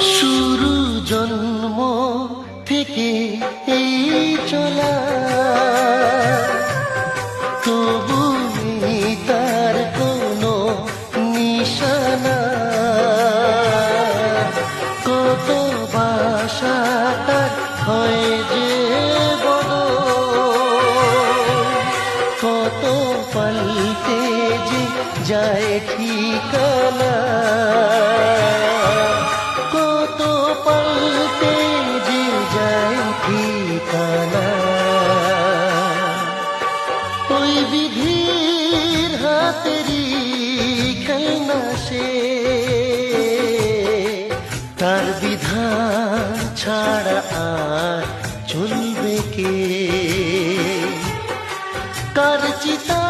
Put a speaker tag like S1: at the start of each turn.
S1: শুরু জন্ম থেকে এই চলা, তবু নেই তার কোনো নিশানা। কত বাসা তার হয় যে বড়, কত পাল্টে যে যায় ঠিকানা, কত পাল্টে যে যায় ঠিকানা। ওই বিধির হাতেরই খেলনা সে, তার বিধান ছাড়া আর চলবে কে? কার চিতা